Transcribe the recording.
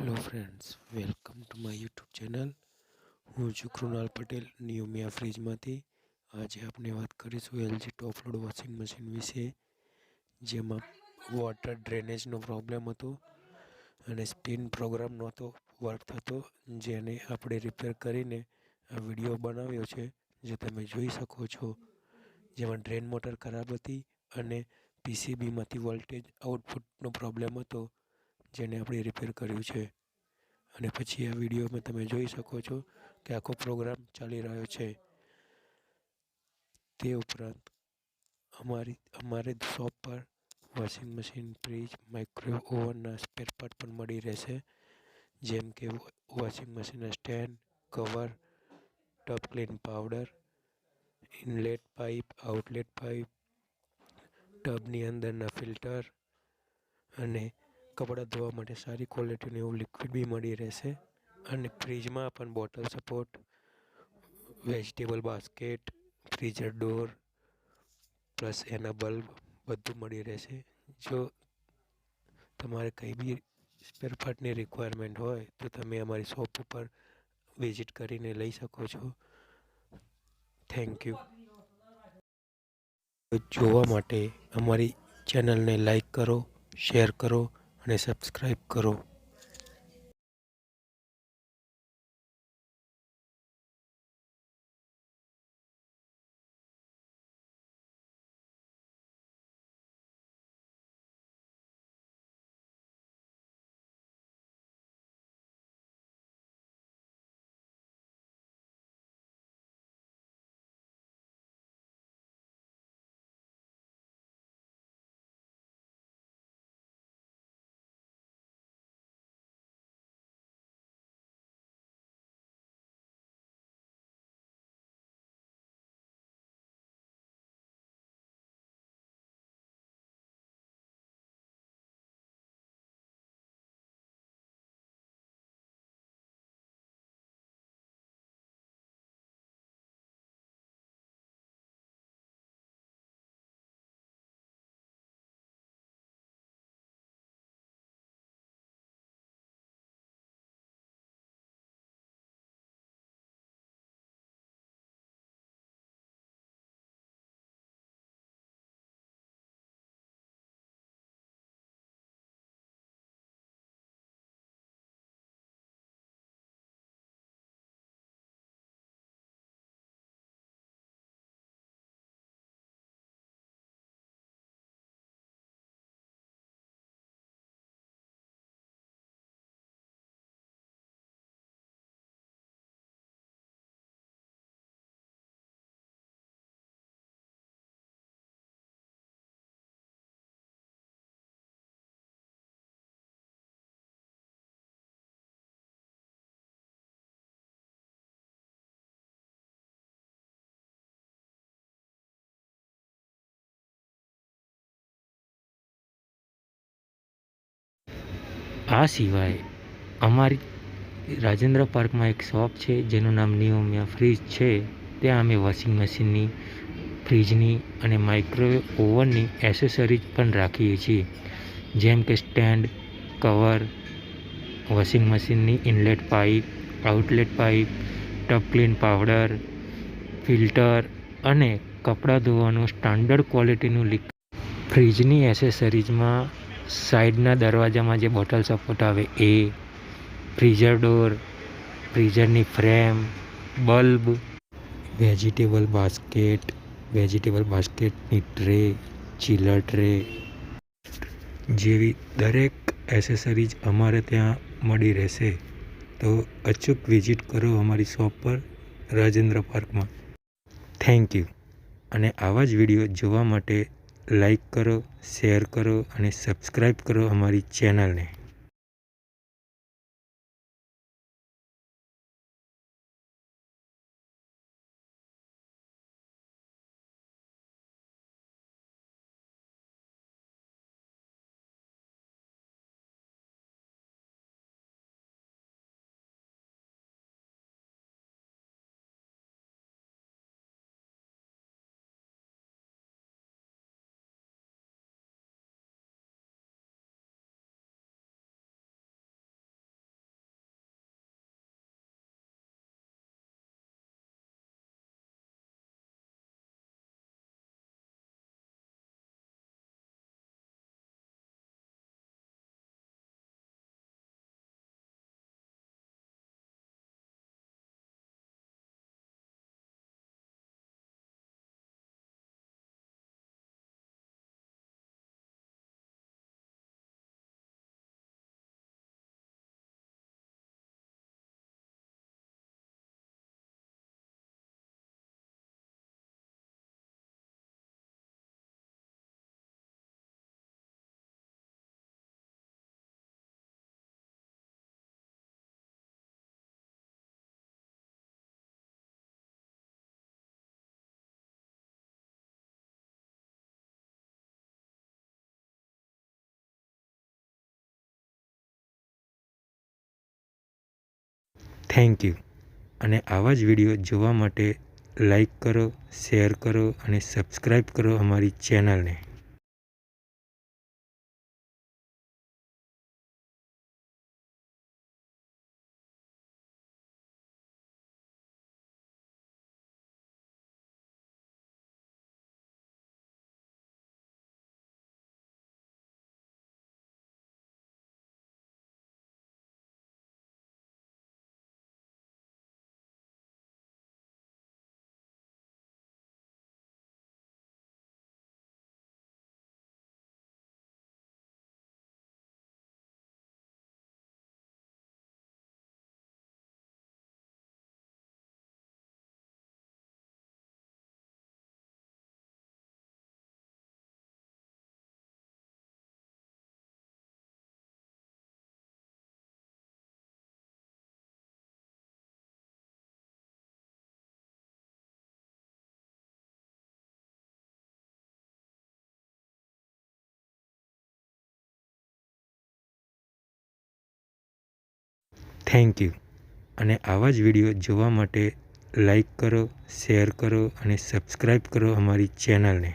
Hello friends, welcome to my YouTube channel. હું છું કૃણાલ પટેલ નિયોમિયા ફ્રીજમાંથી. આજે આપણે વાત કરીશું એલજી ટોપ લોડ વોશિંગ મશીન વિશે, જેમાં વોટર ડ્રેનેજનો પ્રોબ્લેમ હતો અને સ્પિન પ્રોગ્રામ નહોતો વર્ક થતો, જેને આપણે રિપેર કરીને આ વિડીયો બનાવ્યો છે, જે તમે જોઈ શકો છો. જેમાં ડ્રેન મોટર ખરાબ હતી અને પીસીબીમાંથી વોલ્ટેજ આઉટપુટનો પ્રોબ્લેમ હતો, જેને આપણે રિપેર કર્યું છે. અને પછી આ વિડીયોમાં તમે જોઈ શકો છો કે આખો પ્રોગ્રામ ચાલી રહ્યો છે. તે ઉપરાંત અમારે શોપ પર વોશિંગ મશીન, ફ્રીજ, માઇક્રોવેવ ઓવનના સ્પેર પાર્ટ પણ મળી રહેશે, જેમ કે વોશિંગ મશીનના stand, cover, tub clean powder, inlet pipe, outlet pipe, ટબની અંદરના ફિલ્ટર અને કપડાં ધોવા માટે સારી ક્વોલિટીનું એવું લિક્વિડ બી મળી રહેશે. અને ફ્રીજમાં પણ bottle support, vegetable basket, freezer door plus એના બલ્બ બધું મળી રહેશે. જો તમારે કંઈ બી સ્પેર પાર્ટની રિક્વાયરમેન્ટ હોય તો તમે અમારી શોપ ઉપર વિઝિટ કરીને લઈ શકો છો. Thank you. જોવા માટે અમારી ચેનલને લાઈક કરો, શેર કરો અને સબસ્ક્રાઈબ કરો. આ સિવાય અમારી રાજેન્દ્ર પાર્કમાં એક શોપ છે જેનું નામ નિયોમિયા ફ્રીજ છે. ત્યાં અમે વોશિંગ મશીનની, ફ્રીજની અને માઇક્રોવેવ ઓવનની એસેસરીઝ પણ રાખીએ છીએ, જેમ કે સ્ટેન્ડ, કવર, વોશિંગ મશીનની inlet pipe, outlet pipe, tub clean powder, filter અને કપડાં ધોવાનું સ્ટાન્ડર્ડ ક્વોલિટીનું લિક્વિડ. ફ્રીજની એસેસરીઝમાં સાઈડના દરવાજામાં જે બોટલ સપોર્ટ આવે એ, ફ્રીઝર ડોર, ફ્રીઝરની ફ્રેમ, બલ્બ, વેજીટેબલ બાસ્કેટની ટ્રે, ચીલર ટ્રે જેવી દરેક એસેસરીઝ અમારે ત્યાં મળી રહેશે. તો અચૂક વિઝિટ કરો અમારી શોપ પર રાજેન્દ્ર પાર્કમાં. Thank you. અને આવા જ વિડીયો જોવા માટે લાઈક કરો, શેર કરો અને સબસ્ક્રાઈબ કરો અમારી ચેનલને. Thank you. અને આવા જ વિડીયો જોવા માટે લાઈક કરો, શેર કરો અને સબસ્ક્રાઈબ કરો અમારી ચેનલને. Thank you. અને આવા જ વિડીયો જોવા માટે લાઈક કરો, શેર કરો અને સબસ્ક્રાઈબ કરો અમારી ચેનલને.